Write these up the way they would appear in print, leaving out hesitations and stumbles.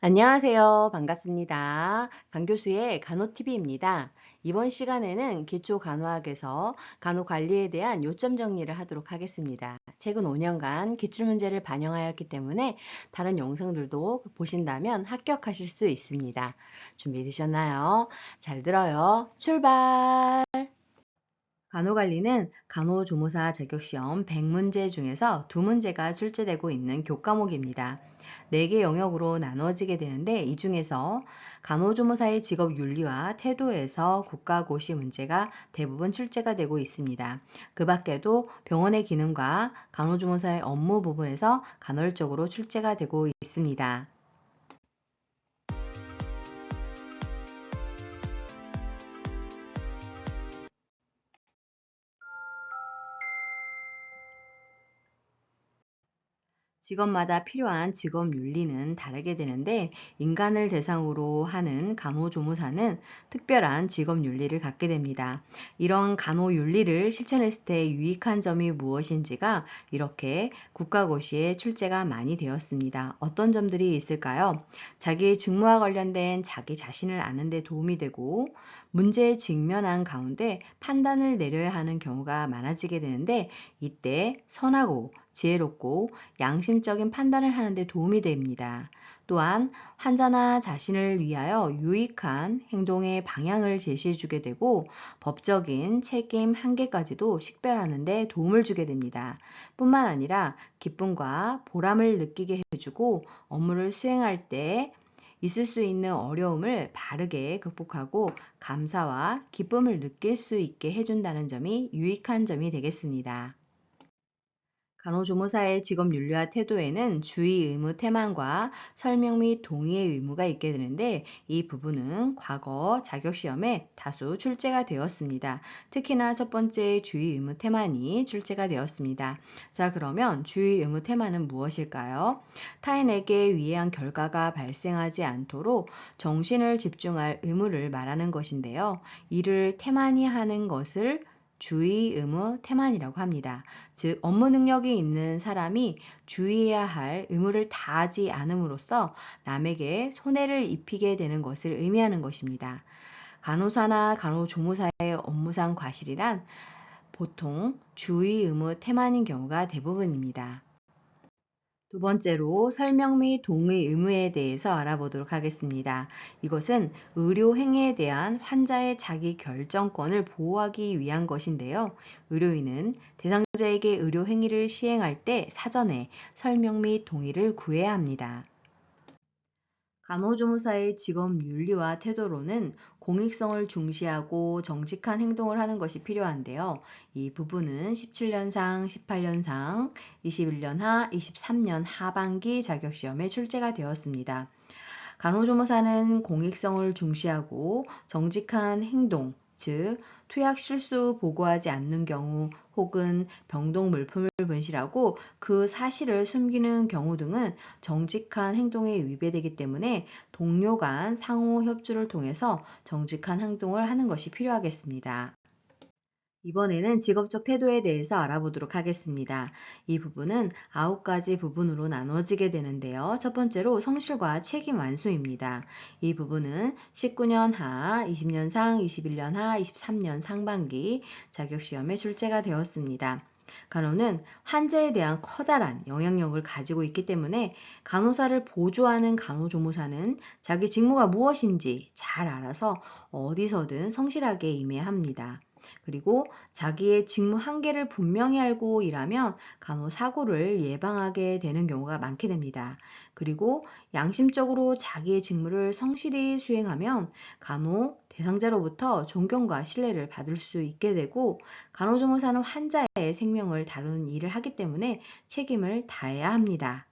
안녕하세요. 반갑습니다. 강교수의 간호TV입니다. 이번 시간에는 기초간호학에서 간호관리에 대한 요점 정리를 하도록 하겠습니다. 최근 5년간 기출문제를 반영하였기 때문에 다른 영상들도 보신다면 합격하실 수 있습니다. 준비되셨나요? 잘 들어요. 출발! 간호관리는 간호조무사 자격시험 100문제 중에서 2문제가 출제되고 있는 교과목입니다. 4개 영역으로 나누어지게 되는데 이 중에서 간호조무사의 직업윤리와 태도에서 국가고시 문제가 대부분 출제가 되고 있습니다. 그 밖에도 병원의 기능과 간호조무사의 업무 부분에서 간헐적으로 출제가 되고 있습니다. 직업마다 필요한 직업 윤리는 다르게 되는데 인간을 대상으로 하는 간호조무사는 특별한 직업 윤리를 갖게 됩니다. 이런 간호 윤리를 실천했을 때 유익한 점이 무엇인지가 이렇게 국가고시에 출제가 많이 되었습니다. 어떤 점들이 있을까요? 자기 직무와 관련된 자기 자신을 아는 데 도움이 되고 문제에 직면한 가운데 판단을 내려야 하는 경우가 많아지게 되는데 이때 선하고 지혜롭고 양심적인 판단을 하는 데 도움이 됩니다. 또한 환자나 자신을 위하여 유익한 행동의 방향을 제시해 주게 되고 법적인 책임 한계까지도 식별하는 데 도움을 주게 됩니다. 뿐만 아니라 기쁨과 보람을 느끼게 해주고 업무를 수행할 때 있을 수 있는 어려움을 바르게 극복하고 감사와 기쁨을 느낄 수 있게 해준다는 점이 유익한 점이 되겠습니다. 간호조무사의 직업 윤리와 태도에는 주의 의무 태만과 설명 및 동의의 의무가 있게 되는데 이 부분은 과거 자격시험에 다수 출제가 되었습니다. 특히나 첫 번째 주의 의무 태만이 출제가 되었습니다. 자, 그러면 주의 의무 태만은 무엇일까요? 타인에게 위해한 결과가 발생하지 않도록 정신을 집중할 의무를 말하는 것인데요. 이를 태만히 하는 것을 주의 의무 태만이라고 합니다. 즉 업무 능력이 있는 사람이 주의해야 할 의무를 다하지 않음으로써 남에게 손해를 입히게 되는 것을 의미하는 것입니다. 간호사나 간호조무사의 업무상 과실이란 보통 주의 의무 태만인 경우가 대부분입니다. 두 번째로 설명 및 동의 의무에 대해서 알아보도록 하겠습니다. 이것은 의료 행위에 대한 환자의 자기 결정권을 보호하기 위한 것인데요. 의료인은 대상자에게 의료 행위를 시행할 때 사전에 설명 및 동의를 구해야 합니다. 간호조무사의 직업 윤리와 태도로는 공익성을 중시하고 정직한 행동을 하는 것이 필요한데요. 이 부분은 17년상, 18년상, 21년하, 23년 하반기 자격시험에 출제가 되었습니다. 간호조무사는 공익성을 중시하고 정직한 행동, 즉 투약 실수 보고하지 않는 경우 혹은 병동 물품을 분실하고 그 사실을 숨기는 경우 등은 정직한 행동에 위배되기 때문에 동료 간 상호 협조를 통해서 정직한 행동을 하는 것이 필요하겠습니다. 이번에는 직업적 태도에 대해서 알아보도록 하겠습니다. 이 부분은 9가지 부분으로 나눠지게 되는데요. 첫 번째로 성실과 책임 완수입니다. 이 부분은 19년 하, 20년 상, 21년 하, 23년 상반기 자격시험에 출제가 되었습니다. 간호는 환자에 대한 커다란 영향력을 가지고 있기 때문에 간호사를 보조하는 간호조무사는 자기 직무가 무엇인지 잘 알아서 어디서든 성실하게 임해야 합니다. 그리고 자기의 직무 한계를 분명히 알고 일하면 간호사고를 예방하게 되는 경우가 많게 됩니다. 그리고 양심적으로 자기의 직무를 성실히 수행하면 간호 대상자로부터 존경과 신뢰를 받을 수 있게 되고 간호조무사는 환자의 생명을 다루는 일을 하기 때문에 책임을 다해야 합니다.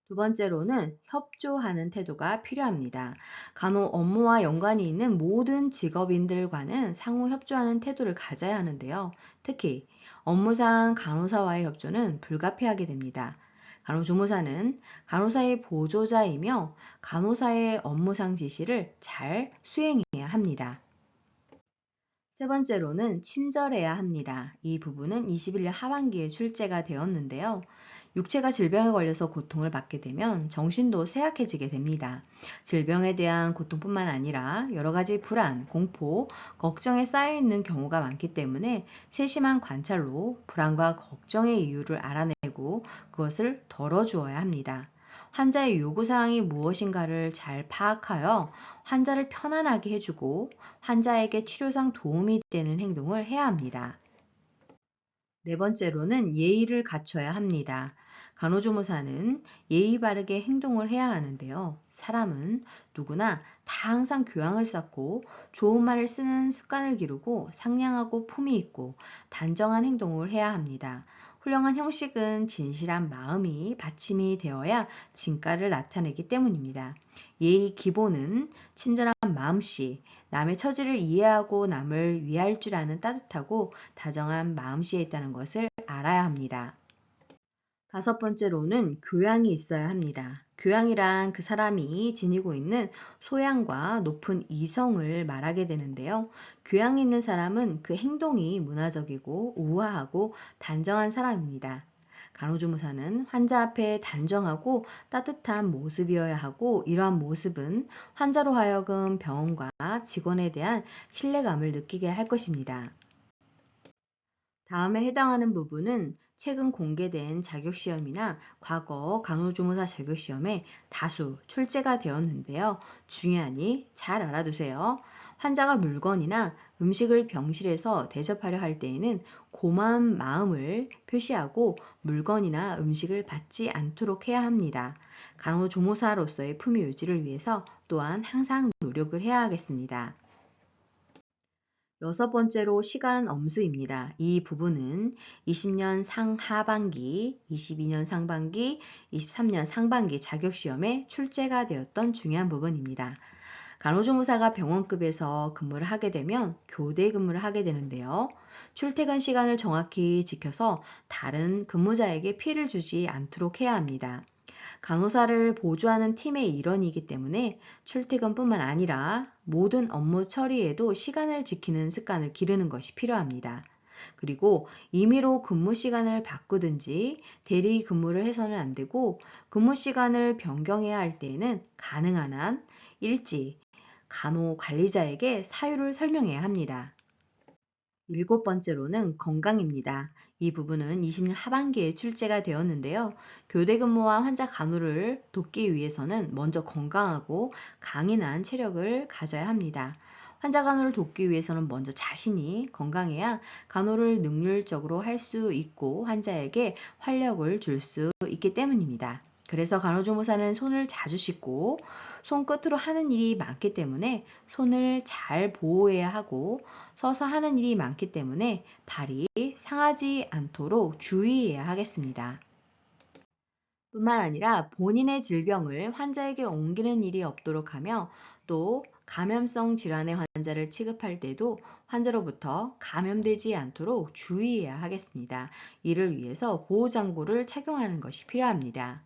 두 번째로는 협조하는 태도가 필요합니다. 간호 업무와 연관이 있는 모든 직업인들과는 상호 협조하는 태도를 가져야 하는데요. 특히 업무상 간호사와의 협조는 불가피하게 됩니다. 간호조무사는 간호사의 보조자이며 간호사의 업무상 지시를 잘 수행해야 합니다. 세 번째로는 친절해야 합니다. 이 부분은 21년 하반기에 출제가 되었는데요. 육체가 질병에 걸려서 고통을 받게 되면 정신도 쇠약해지게 됩니다. 질병에 대한 고통뿐만 아니라 여러 가지 불안, 공포, 걱정에 쌓여 있는 경우가 많기 때문에 세심한 관찰로 불안과 걱정의 이유를 알아내고 그것을 덜어주어야 합니다. 환자의 요구사항이 무엇인가를 잘 파악하여 환자를 편안하게 해주고 환자에게 치료상 도움이 되는 행동을 해야 합니다. 네 번째로는 예의를 갖춰야 합니다. 간호조무사는 예의 바르게 행동을 해야 하는데요. 사람은 누구나 다 항상 교양을 쌓고 좋은 말을 쓰는 습관을 기르고 상냥하고 품위 있고 단정한 행동을 해야 합니다. 훌륭한 형식은 진실한 마음이 받침이 되어야 진가를 나타내기 때문입니다. 예의 기본은 친절한 마음씨, 남의 처지를 이해하고 남을 위할 줄 아는 따뜻하고 다정한 마음씨에 있다는 것을 알아야 합니다. 다섯 번째로는 교양이 있어야 합니다. 교양이란 그 사람이 지니고 있는 소양과 높은 이성을 말하게 되는데요. 교양이 있는 사람은 그 행동이 문화적이고 우아하고 단정한 사람입니다. 간호조무사는 환자 앞에 단정하고 따뜻한 모습이어야 하고 이러한 모습은 환자로 하여금 병원과 직원에 대한 신뢰감을 느끼게 할 것입니다. 다음에 해당하는 부분은 최근 공개된 자격시험이나 과거 간호조무사 자격시험에 다수 출제가 되었는데요. 중요하니 잘 알아두세요. 환자가 물건이나 음식을 병실에서 대접하려 할 때에는 고마운 마음을 표시하고 물건이나 음식을 받지 않도록 해야 합니다. 간호조무사로서의 품위 유지를 위해서 또한 항상 노력을 해야 하겠습니다. 여섯 번째로 시간 엄수입니다. 이 부분은 20년 상하반기, 22년 상반기, 23년 상반기 자격시험에 출제가 되었던 중요한 부분입니다. 간호조무사가 병원급에서 근무를 하게 되면 교대 근무를 하게 되는데요. 출퇴근 시간을 정확히 지켜서 다른 근무자에게 피해를 주지 않도록 해야 합니다. 간호사를 보조하는 팀의 일원이기 때문에 출퇴근뿐만 아니라 모든 업무 처리에도 시간을 지키는 습관을 기르는 것이 필요합니다. 그리고 임의로 근무 시간을 바꾸든지 대리 근무를 해서는 안 되고 근무 시간을 변경해야 할 때에는 가능한 한 일찍 간호 관리자에게 사유를 설명해야 합니다. 일곱 번째로는 건강입니다. 이 부분은 20년 하반기에 출제가 되었는데요. 교대 근무와 환자 간호를 돕기 위해서는 먼저 건강하고 강인한 체력을 가져야 합니다. 환자 간호를 돕기 위해서는 먼저 자신이 건강해야 간호를 능률적으로 할 수 있고 환자에게 활력을 줄 수 있기 때문입니다. 그래서 간호조무사는 손을 자주 씻고 손끝으로 하는 일이 많기 때문에 손을 잘 보호해야 하고 서서 하는 일이 많기 때문에 발이 상하지 않도록 주의해야 하겠습니다. 뿐만 아니라 본인의 질병을 환자에게 옮기는 일이 없도록 하며 또 감염성 질환의 환자를 취급할 때도 환자로부터 감염되지 않도록 주의해야 하겠습니다. 이를 위해서 보호장구를 착용하는 것이 필요합니다.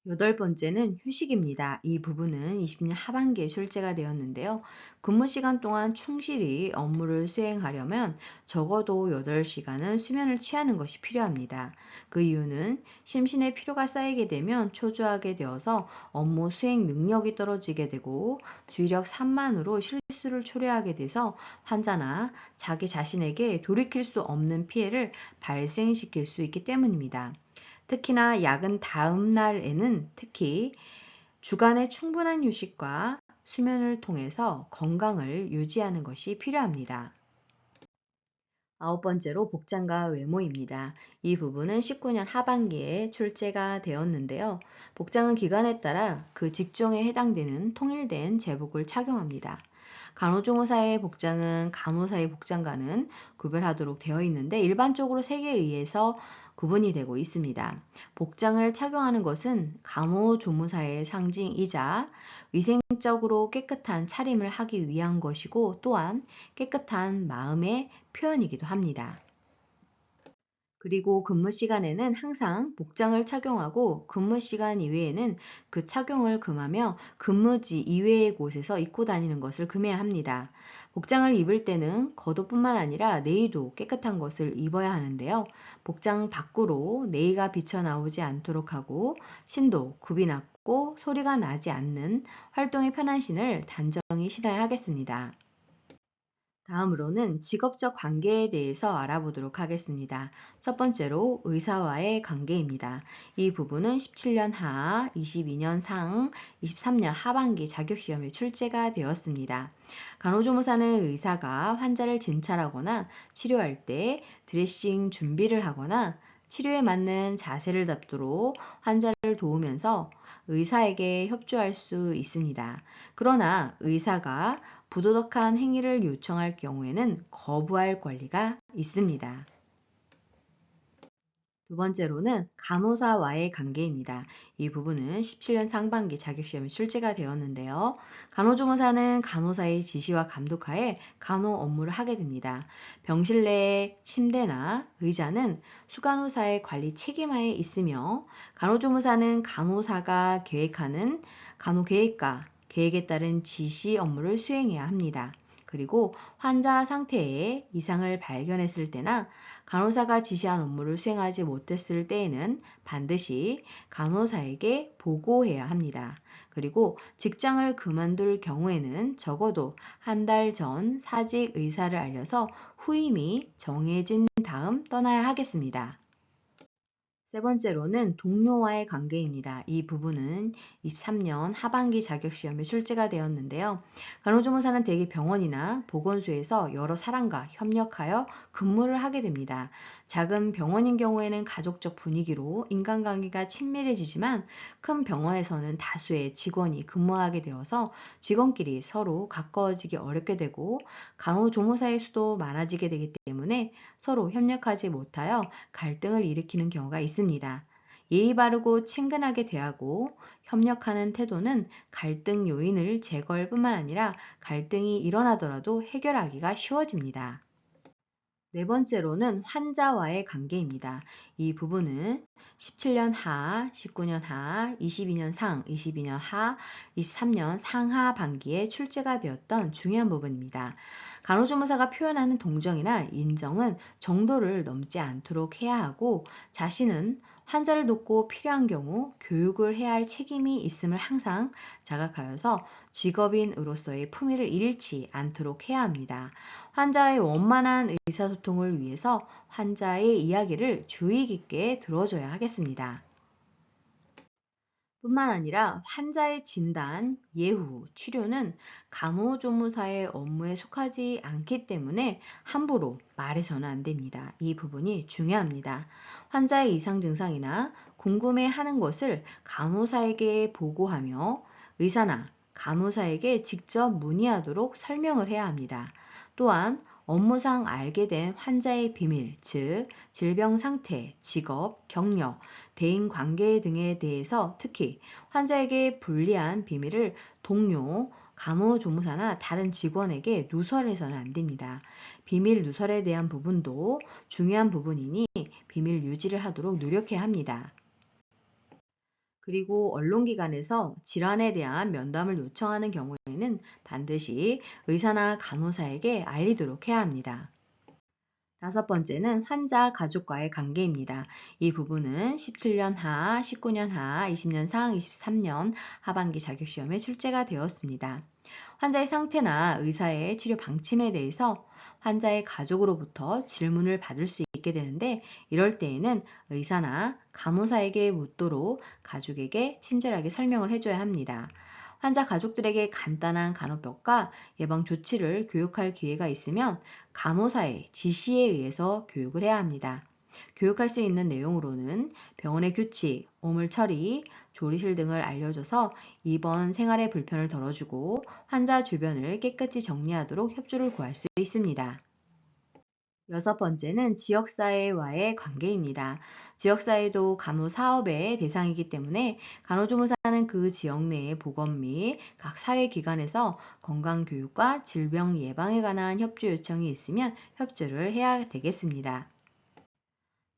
여덟 번째는 휴식입니다. 이 부분은 20년 하반기에 출제가 되었는데요. 근무 시간 동안 충실히 업무를 수행하려면 적어도 8시간은 수면을 취하는 것이 필요합니다. 그 이유는 심신의 피로가 쌓이게 되면 초조하게 되어서 업무 수행 능력이 떨어지게 되고 주의력 산만으로 실수를 초래하게 돼서 환자나 자기 자신에게 돌이킬 수 없는 피해를 발생시킬 수 있기 때문입니다. 특히나 야근 다음 날에는 특히 주간의 충분한 휴식과 수면을 통해서 건강을 유지하는 것이 필요합니다. 아홉 번째로 복장과 외모입니다. 이 부분은 19년 하반기에 출제가 되었는데요. 복장은 기관에 따라 그 직종에 해당되는 통일된 제복을 착용합니다. 간호조무사의 복장은 간호사의 복장과는 구별하도록 되어 있는데 일반적으로 색에 의해서 구분이 되고 있습니다. 복장을 착용하는 것은 간호조무사의 상징이자 위생적으로 깨끗한 차림을 하기 위한 것이고 또한 깨끗한 마음의 표현이기도 합니다. 그리고 근무 시간에는 항상 복장을 착용하고 근무 시간 이외에는 그 착용을 금하며 근무지 이외의 곳에서 입고 다니는 것을 금해야 합니다. 복장을 입을 때는 겉옷뿐만 아니라 내의도 깨끗한 것을 입어야 하는데요. 복장 밖으로 내의가 비쳐나오지 않도록 하고 신도 굽이 났고 소리가 나지 않는 활동이 편한 신을 단정히 신어야 하겠습니다. 다음으로는 직업적 관계에 대해서 알아보도록 하겠습니다. 첫 번째로 의사와의 관계입니다. 이 부분은 17년 하, 22년 상, 23년 하반기 자격시험에 출제가 되었습니다. 간호조무사는 의사가 환자를 진찰하거나 치료할 때 드레싱 준비를 하거나 치료에 맞는 자세를 잡도록 환자를 도우면서 의사에게 협조할 수 있습니다. 그러나 의사가 부도덕한 행위를 요청할 경우에는 거부할 권리가 있습니다. 두 번째로는 간호사와의 관계입니다. 이 부분은 17년 상반기 자격시험에 출제가 되었는데요. 간호조무사는 간호사의 지시와 감독하에 간호 업무를 하게 됩니다. 병실 내 침대나 의자는 수간호사의 관리 책임하에 있으며 간호조무사는 간호사가 계획하는 간호계획과 계획에 따른 지시 업무를 수행해야 합니다. 그리고 환자 상태에 이상을 발견했을 때나 간호사가 지시한 업무를 수행하지 못했을 때에는 반드시 간호사에게 보고해야 합니다. 그리고 직장을 그만둘 경우에는 적어도 한 달 전 사직 의사를 알려서 후임이 정해진 다음 떠나야 하겠습니다. 세 번째로는 동료와의 관계입니다. 이 부분은 23년 하반기 자격시험에 출제가 되었는데요. 간호조무사는 대개 병원이나 보건소에서 여러 사람과 협력하여 근무를 하게 됩니다. 작은 병원인 경우에는 가족적 분위기로 인간관계가 친밀해지지만 큰 병원에서는 다수의 직원이 근무하게 되어서 직원끼리 서로 가까워지기 어렵게 되고 간호조무사의 수도 많아지게 되기 때문에 서로 협력하지 못하여 갈등을 일으키는 경우가 있습니다. 예의 바르고 친근하게 대하고 협력하는 태도는 갈등 요인을 제거할 뿐만 아니라 갈등이 일어나더라도 해결하기가 쉬워집니다. 네 번째로는 환자와의 관계입니다. 이 부분은 17년 하, 19년 하, 22년 상, 22년 하, 23년 상하 반기에 출제가 되었던 중요한 부분입니다. 간호조무사가 표현하는 동정이나 인정은 정도를 넘지 않도록 해야 하고 자신은 환자를 돕고 필요한 경우 교육을 해야 할 책임이 있음을 항상 자각하여서 직업인으로서의 품위를 잃지 않도록 해야 합니다. 환자의 원만한 의사소통을 위해서 환자의 이야기를 주의 깊게 들어줘야 하겠습니다. 뿐만 아니라 환자의 진단, 예후, 치료는 간호조무사의 업무에 속하지 않기 때문에 함부로 말해서는 안 됩니다. 이 부분이 중요합니다. 환자의 이상 증상이나 궁금해하는 것을 간호사에게 보고하며 의사나 간호사에게 직접 문의하도록 설명을 해야 합니다. 또한 업무상 알게 된 환자의 비밀, 즉 질병 상태, 직업, 경력, 대인 관계 등에 대해서 특히 환자에게 불리한 비밀을 동료, 간호조무사나 다른 직원에게 누설해서는 안 됩니다. 비밀 누설에 대한 부분도 중요한 부분이니 비밀 유지를 하도록 노력해야 합니다. 그리고 언론기관에서 질환에 대한 면담을 요청하는 경우에는 반드시 의사나 간호사에게 알리도록 해야 합니다. 다섯 번째는 환자 가족과의 관계입니다. 이 부분은 17년 하, 19년 하, 20년 상, 23년 하반기 자격시험에 출제가 되었습니다. 환자의 상태나 의사의 치료 방침에 대해서 환자의 가족으로부터 질문을 받을 수 있게 되는데 이럴 때에는 의사나 간호사에게 묻도록 가족에게 친절하게 설명을 해줘야 합니다. 환자 가족들에게 간단한 간호법과 예방 조치를 교육할 기회가 있으면 간호사의 지시에 의해서 교육을 해야 합니다. 교육할 수 있는 내용으로는 병원의 규칙, 오물 처리, 조리실 등을 알려줘서 입원 생활의 불편을 덜어주고 환자 주변을 깨끗이 정리하도록 협조를 구할 수 있습니다. 여섯 번째는 지역사회와의 관계입니다. 지역사회도 간호사업의 대상이기 때문에 간호조무사는 그 지역 내의 보건 및 각 사회기관에서 건강교육과 질병 예방에 관한 협조 요청이 있으면 협조를 해야 되겠습니다.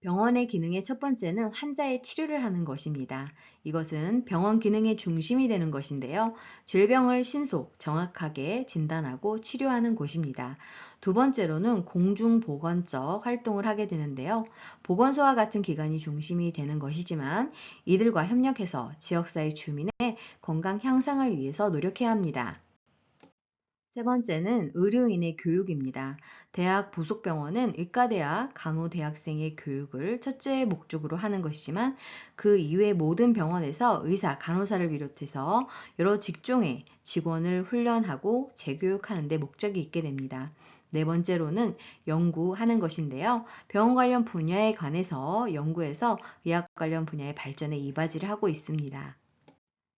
병원의 기능의 첫 번째는 환자의 치료를 하는 것입니다. 이것은 병원 기능의 중심이 되는 것인데요. 질병을 신속, 정확하게 진단하고 치료하는 곳입니다. 두 번째로는 공중보건적 활동을 하게 되는데요. 보건소와 같은 기관이 중심이 되는 것이지만 이들과 협력해서 지역사회 주민의 건강 향상을 위해서 노력해야 합니다. 세 번째는 의료인의 교육입니다. 대학 부속병원은 의과대학 간호대학생의 교육을 첫째 목적으로 하는 것이지만 그 이외 모든 병원에서 의사, 간호사를 비롯해서 여러 직종의 직원을 훈련하고 재교육하는 데 목적이 있게 됩니다. 네 번째로는 연구하는 것인데요. 병원 관련 분야에 관해서 연구해서 의학 관련 분야의 발전에 이바지를 하고 있습니다.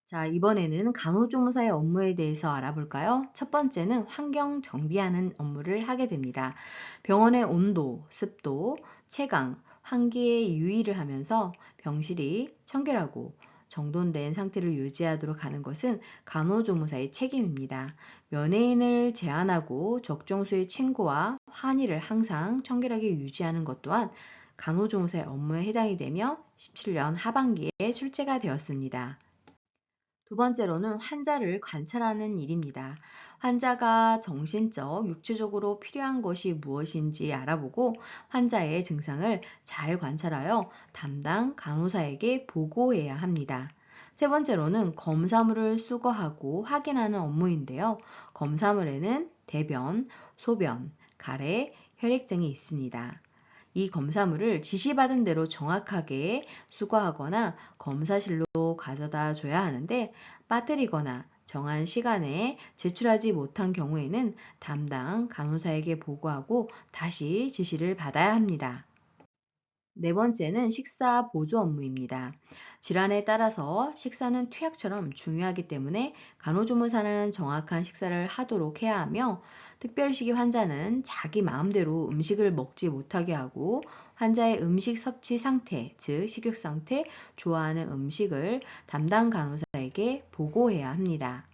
자, 이번에는 간호조무사의 업무에 대해서 알아볼까요? 첫 번째는 환경 정비하는 업무를 하게 됩니다. 병원의 온도, 습도, 채광, 환기에 유의를 하면서 병실이 청결하고 정돈된 상태를 유지하도록 하는 것은 간호조무사의 책임입니다. 면회인을 제한하고 적정수의 침구와 환희를 항상 청결하게 유지하는 것 또한 간호조무사의 업무에 해당이 되며 17년 하반기에 출제가 되었습니다. 두 번째로는 환자를 관찰하는 일입니다. 환자가 정신적, 육체적으로 필요한 것이 무엇인지 알아보고 환자의 증상을 잘 관찰하여 담당 간호사에게 보고해야 합니다. 세 번째로는 검사물을 수거하고 확인하는 업무인데요. 검사물에는 대변, 소변, 가래, 혈액 등이 있습니다. 이 검사물을 지시받은 대로 정확하게 수거하거나 검사실로 가져다 줘야 하는데 빠뜨리거나 정한 시간에 제출하지 못한 경우에는 담당 간호사에게 보고하고 다시 지시를 받아야 합니다. 네 번째는 식사 보조 업무입니다. 질환에 따라서 식사는 투약처럼 중요하기 때문에 간호조무사는 정확한 식사를 하도록 해야 하며 특별시기 환자는 자기 마음대로 음식을 먹지 못하게 하고 환자의 음식 섭취 상태, 즉 식욕 상태, 좋아하는 음식을 담당 간호사에게 보고해야 합니다.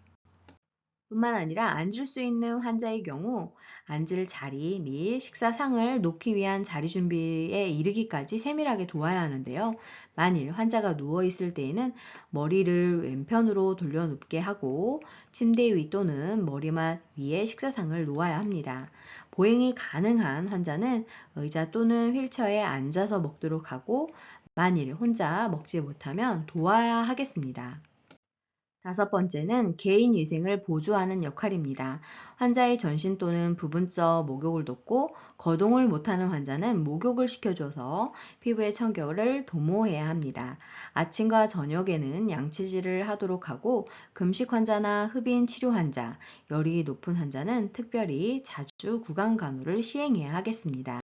뿐만 아니라 앉을 수 있는 환자의 경우 앉을 자리 및 식사상을 놓기 위한 자리 준비에 이르기까지 세밀하게 도와야 하는데요. 만일 환자가 누워 있을 때에는 머리를 왼편으로 돌려 눕게 하고 침대 위 또는 머리맡 위에 식사상을 놓아야 합니다. 보행이 가능한 환자는 의자 또는 휠체어에 앉아서 먹도록 하고 만일 혼자 먹지 못하면 도와야 하겠습니다. 다섯 번째는 개인 위생을 보조하는 역할입니다. 환자의 전신 또는 부분적 목욕을 돕고 거동을 못하는 환자는 목욕을 시켜줘서 피부의 청결을 도모해야 합니다. 아침과 저녁에는 양치질을 하도록 하고 금식 환자나 흡인 치료 환자, 열이 높은 환자는 특별히 자주 구강 간호를 시행해야 하겠습니다.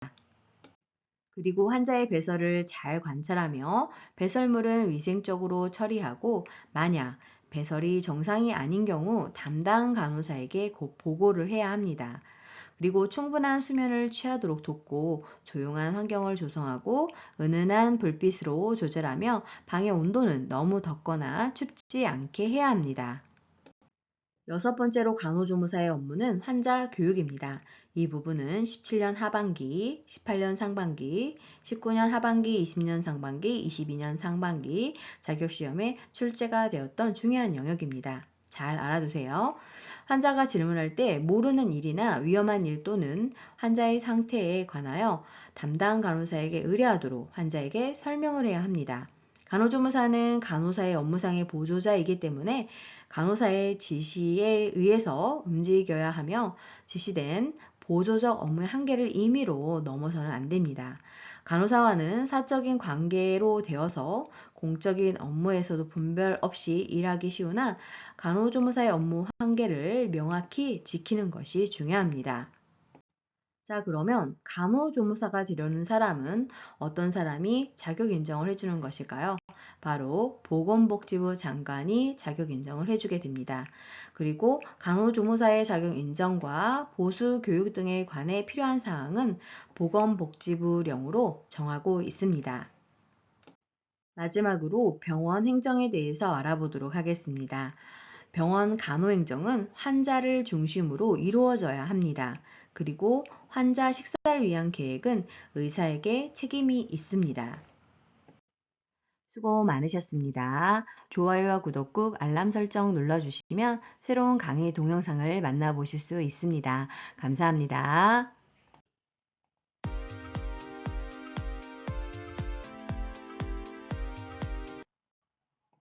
그리고 환자의 배설을 잘 관찰하며 배설물은 위생적으로 처리하고 만약 배설이 정상이 아닌 경우 담당 간호사에게 곧 보고를 해야 합니다. 그리고 충분한 수면을 취하도록 돕고 조용한 환경을 조성하고 은은한 불빛으로 조절하며 방의 온도는 너무 덥거나 춥지 않게 해야 합니다. 여섯 번째로 간호조무사의 업무는 환자 교육입니다. 이 부분은 17년 하반기, 18년 상반기, 19년 하반기, 20년 상반기, 22년 상반기 자격시험에 출제가 되었던 중요한 영역입니다. 잘 알아두세요. 환자가 질문할 때 모르는 일이나 위험한 일 또는 환자의 상태에 관하여 담당 간호사에게 의뢰하도록 환자에게 설명을 해야 합니다. 간호조무사는 간호사의 업무상의 보조자이기 때문에 간호사의 지시에 의해서 움직여야 하며 지시된 보조적 업무의 한계를 임의로 넘어서는 안 됩니다. 간호사와는 사적인 관계로 되어서 공적인 업무에서도 분별 없이 일하기 쉬우나 간호조무사의 업무 한계를 명확히 지키는 것이 중요합니다. 자, 그러면 간호조무사가 되려는 사람은 어떤 사람이 자격 인정을 해주는 것일까요? 바로 보건복지부 장관이 자격 인정을 해주게 됩니다. 그리고 간호조무사의 자격 인정과 보수 교육 등에 관해 필요한 사항은 보건복지부령으로 정하고 있습니다. 마지막으로 병원 행정에 대해서 알아보도록 하겠습니다. 병원 간호행정은 환자를 중심으로 이루어져야 합니다. 그리고 환자 식사를 위한 계획은 의사에게 책임이 있습니다. 수고 많으셨습니다. 좋아요와 구독 꾹 알람 설정 눌러주시면 새로운 강의 동영상을 만나보실 수 있습니다. 감사합니다.